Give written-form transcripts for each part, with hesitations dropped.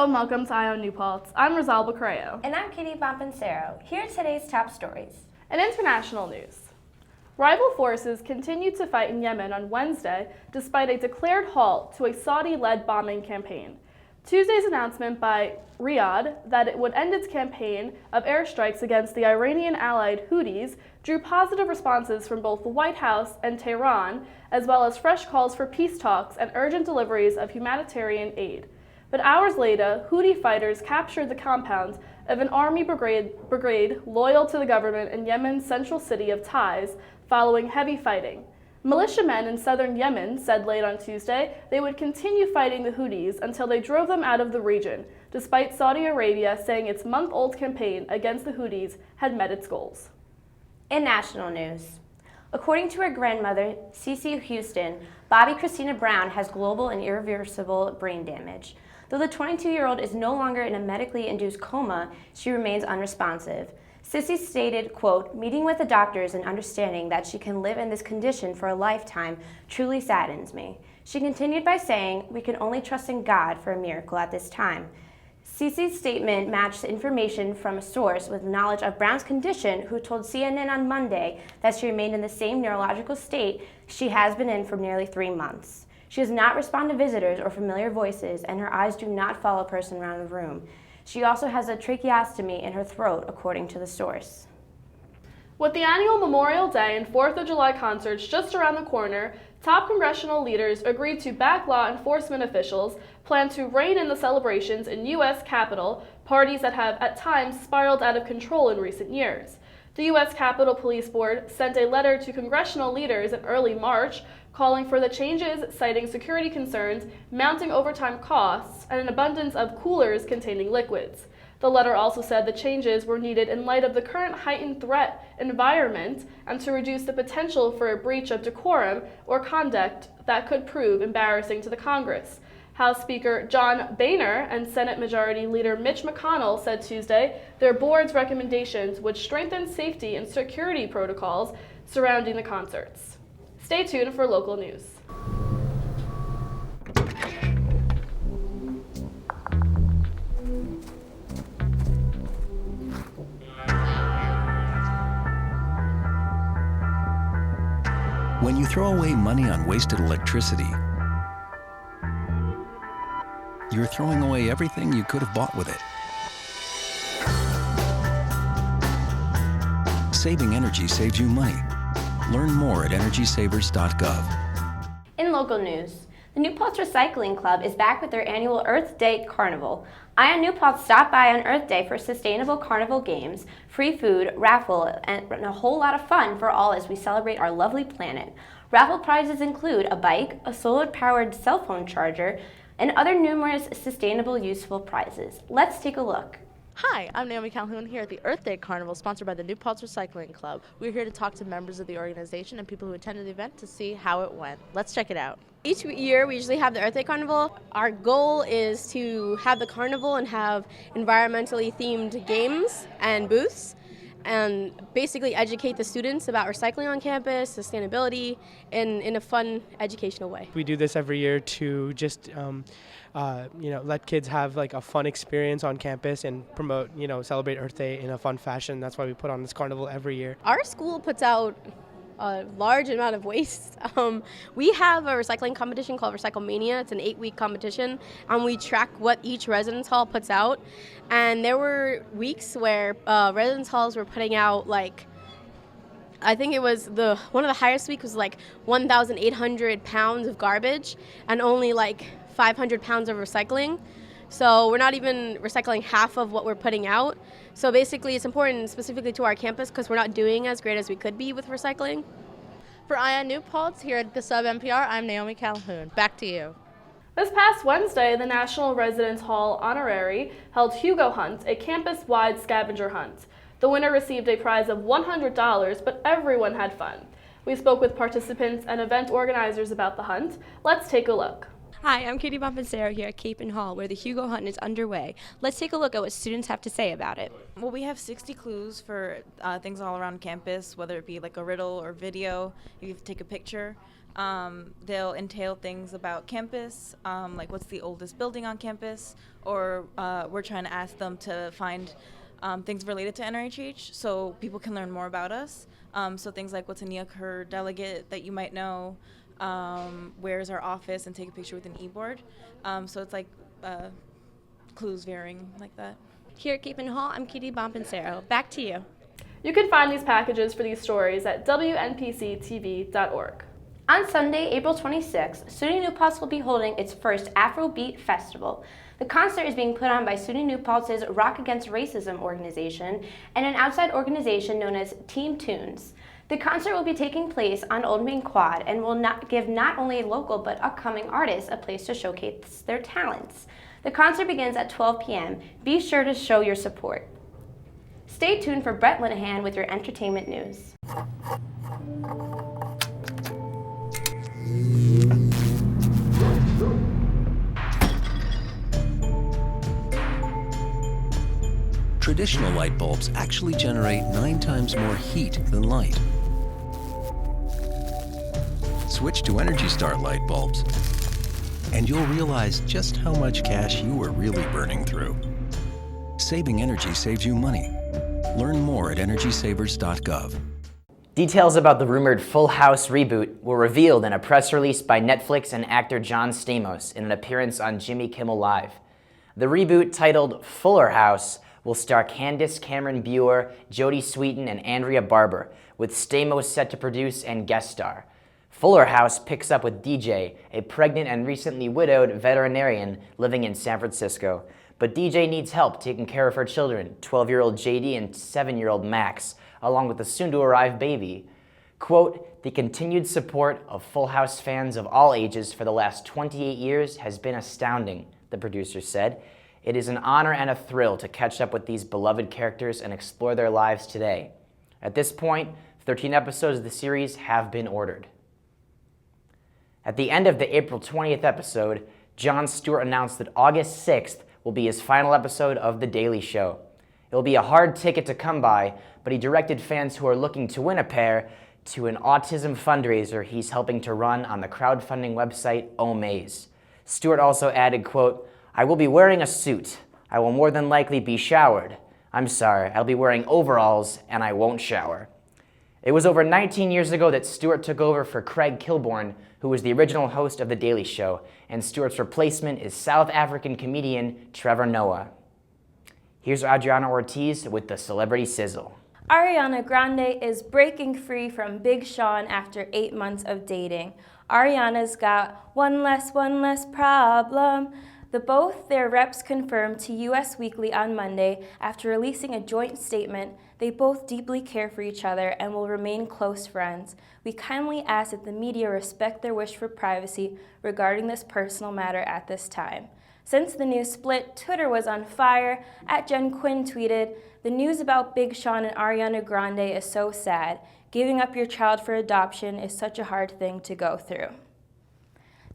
Hello and welcome to On New Paltz. I'm Rosalba Correo. And I'm Katie Bompancero. Here are today's top stories. In international news, rival forces continued to fight in Yemen on Wednesday despite a declared halt to a Saudi-led bombing campaign. Tuesday's announcement by Riyadh that it would end its campaign of airstrikes against the Iranian-allied Houthis drew positive responses from both the White House and Tehran, as well as fresh calls for peace talks and urgent deliveries of humanitarian aid. But hours later, Houthi fighters captured the compound of an army brigade loyal to the government in Yemen's central city of Taiz following heavy fighting. Militiamen in southern Yemen said late on Tuesday they would continue fighting the Houthis until they drove them out of the region, despite Saudi Arabia saying its month-old campaign against the Houthis had met its goals. In national news, according to her grandmother, Cece Houston, Bobby Christina Brown has global and irreversible brain damage. Though the 22-year-old is no longer in a medically induced coma, she remains unresponsive. Sissy stated, quote, "Meeting with the doctors and understanding that she can live in this condition for a lifetime truly saddens me." She continued by saying, "We can only trust in God for a miracle at this time." Sissy's statement matched information from a source with knowledge of Brown's condition who told CNN on Monday that she remained in the same neurological state she has been in for nearly 3 months. She does not respond to visitors or familiar voices, and her eyes do not follow a person around the room. She also has a tracheostomy in her throat, according to the source. With the annual Memorial Day and 4th of July concerts just around the corner, top congressional leaders agreed to back law enforcement officials plan to rein in the celebrations in U.S. Capitol, parties that have at times spiraled out of control in recent years. The U.S. Capitol Police Board sent a letter to congressional leaders in early March calling for the changes, citing security concerns, mounting overtime costs, and an abundance of coolers containing liquids. The letter also said the changes were needed in light of the current heightened threat environment and to reduce the potential for a breach of decorum or conduct that could prove embarrassing to the Congress. House Speaker John Boehner and Senate Majority Leader Mitch McConnell said Tuesday their board's recommendations would strengthen safety and security protocols surrounding the concerts. Stay tuned for local news. When you throw away money on wasted electricity, you're throwing away everything you could have bought with it. Saving energy saves you money. Learn more at energysavers.gov. In local news, the New Paltz Recycling Club is back with their annual Earth Day Carnival. I On New Paltz stopped by on Earth Day for sustainable carnival games, free food, raffle, and a whole lot of fun for all as we celebrate our lovely planet. Raffle prizes include a bike, a solar-powered cell phone charger, and other numerous sustainable useful prizes. Let's take a look. Hi, I'm Naomi Calhoun here at the Earth Day Carnival sponsored by the New Paltz Recycling Club. We're here to talk to members of the organization and people who attended the event to see how it went. Let's check it out. Each year we usually have the Earth Day Carnival. Our goal is to have the carnival and have environmentally themed games and booths and basically educate the students about recycling on campus, sustainability, in a fun, educational way. We do this every year to just let kids have like a fun experience on campus and promote, celebrate Earth Day in a fun fashion. That's why we put on this carnival every year. Our school puts out a large amount of waste. We have a recycling competition called Recycle Mania. It's an 8-week competition, and we track what each residence hall puts out. And there were weeks where residence halls were putting out I think it was one of the highest weeks was 1,800 pounds of garbage and only 500 pounds of recycling. So we're not even recycling half of what we're putting out. So basically it's important specifically to our campus because we're not doing as great as we could be with recycling. For I On New Paltz here at the Sub NPR, I'm Naomi Calhoun. Back to you. This past Wednesday, the National Residence Hall Honorary held Hugo Hunt, a campus-wide scavenger hunt. The winner received a prize of $100, but everyone had fun. We spoke with participants and event organizers about the hunt. Let's take a look. Hi, I'm Katie Bompancero here at Cape and Hall, where the Hugo Hunt is underway. Let's take a look at what students have to say about it. Well, we have 60 clues for things all around campus, whether it be like a riddle or video. You have to take a picture. They'll entail things about campus, like what's the oldest building on campus, or we're trying to ask them to find things related to NRHH so people can learn more about us. So things like what's a NEOCUR delegate that you might know, where's our office, and take a picture with an e-board. So it's like clues varying like that. Here at Cape and Hall, I'm Katie Bompancero. Back to you. You can find these packages for these stories at WNPC-TV.org. On Sunday, April 26th, SUNY New Paltz will be holding its first Afrobeat Festival. The concert is being put on by SUNY New Paltz's Rock Against Racism organization and an outside organization known as Team Tunes. The concert will be taking place on Old Main Quad and will give not only local but upcoming artists a place to showcase their talents. The concert begins at 12 p.m. Be sure to show your support. Stay tuned for Brett Linehan with your entertainment news. Traditional light bulbs actually generate 9 times more heat than light. Switch to Energy Star light bulbs, and you'll realize just how much cash you are really burning through. Saving energy saves you money. Learn more at EnergySavers.gov. Details about the rumored Full House reboot were revealed in a press release by Netflix and actor John Stamos in an appearance on Jimmy Kimmel Live. The reboot, titled Fuller House, will star Candace Cameron Bure, Jodie Sweetin, and Andrea Barber, with Stamos set to produce and guest star. Fuller House picks up with DJ, a pregnant and recently widowed veterinarian living in San Francisco. But DJ needs help taking care of her children, 12-year-old JD and 7-year-old Max, along with a soon-to-arrive baby. Quote, "The continued support of Full House fans of all ages for the last 28 years has been astounding," the producer said. "It is an honor and a thrill to catch up with these beloved characters and explore their lives today." At this point, 13 episodes of the series have been ordered. At the end of the April 20th episode, Jon Stewart announced that August 6th will be his final episode of The Daily Show. It will be a hard ticket to come by, but he directed fans who are looking to win a pair to an autism fundraiser he's helping to run on the crowdfunding website Omaze. Stewart also added, quote, "I will be wearing a suit. I will more than likely be showered. I'm sorry, I'll be wearing overalls and I won't shower." It was over 19 years ago that Stewart took over for Craig Kilborn, who was the original host of The Daily Show, and Stewart's replacement is South African comedian Trevor Noah. Here's Adriana Ortiz with the Celebrity Sizzle. Ariana Grande is breaking free from Big Sean after 8 months of dating. Ariana's got one less problem. Both their reps confirmed to US Weekly on Monday after releasing a joint statement. They both deeply care for each other and will remain close friends. We kindly ask that the media respect their wish for privacy regarding this personal matter at this time. Since the news split, Twitter was on fire. @Jen Quinn tweeted, "The news about Big Sean and Ariana Grande is so sad. Giving up your child for adoption is such a hard thing to go through."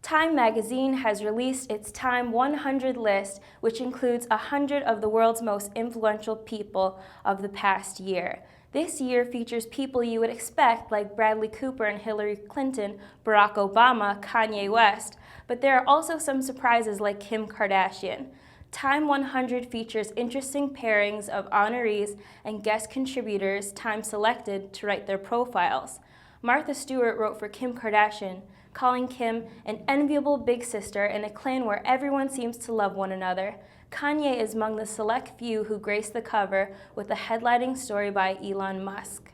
Time magazine has released its Time 100 list, which includes 100 of the world's most influential people of the past year. This year features people you would expect, like Bradley Cooper and Hillary Clinton, Barack Obama, Kanye West, but there are also some surprises like Kim Kardashian. Time 100 features interesting pairings of honorees and guest contributors Time selected to write their profiles. Martha Stewart wrote for Kim Kardashian, calling Kim an enviable big sister in a clan where everyone seems to love one another. Kanye is among the select few who graced the cover with a headlining story by Elon Musk.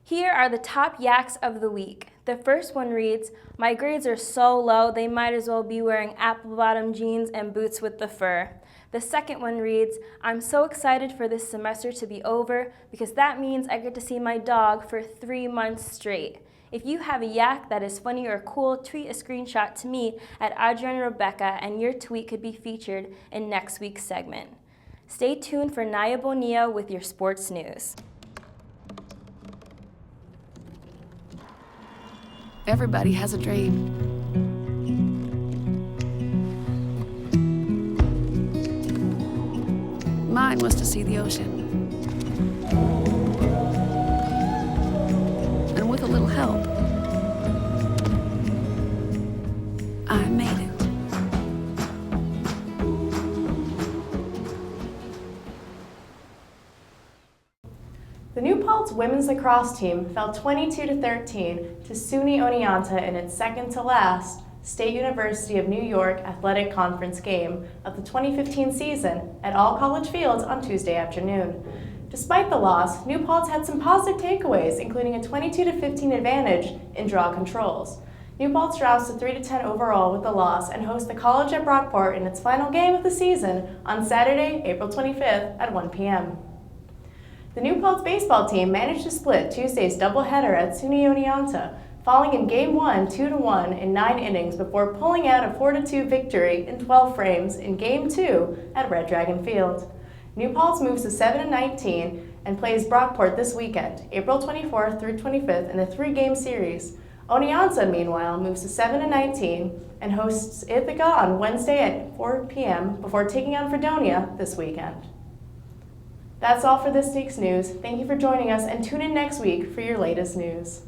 Here are the top yaks of the week. The first one reads, "My grades are so low, they might as well be wearing apple-bottom jeans and boots with the fur." The second one reads, "I'm so excited for this semester to be over because that means I get to see my dog for 3 months straight." If you have a yak that is funny or cool, tweet a screenshot to me at Adriana Rebecca and your tweet could be featured in next week's segment. Stay tuned for Naya Bonilla with your sports news. Everybody has a dream. Mine was to see the ocean. I made it. The New Paltz women's lacrosse team fell 22-13 to SUNY Oneonta in its second-to-last State University of New York Athletic Conference game of the 2015 season at All College Fields on Tuesday afternoon. Despite the loss, New Paltz had some positive takeaways, including a 22-15 advantage in draw controls. New Paltz drops to 3-10 overall with the loss and hosts the College at Brockport in its final game of the season on Saturday, April 25th at 1 p.m. The New Paltz baseball team managed to split Tuesday's doubleheader at SUNY Oneonta, falling in Game 1 2-1 in 9 innings before pulling out a 4-2 victory in 12 frames in Game 2 at Red Dragon Field. New Paltz moves to 7-19 and plays Brockport this weekend, April 24th through 25th in a 3-game series. Oneonta, meanwhile, moves to 7-19 and hosts Ithaca on Wednesday at 4 p.m. before taking on Fredonia this weekend. That's all for this week's news. Thank you for joining us and tune in next week for your latest news.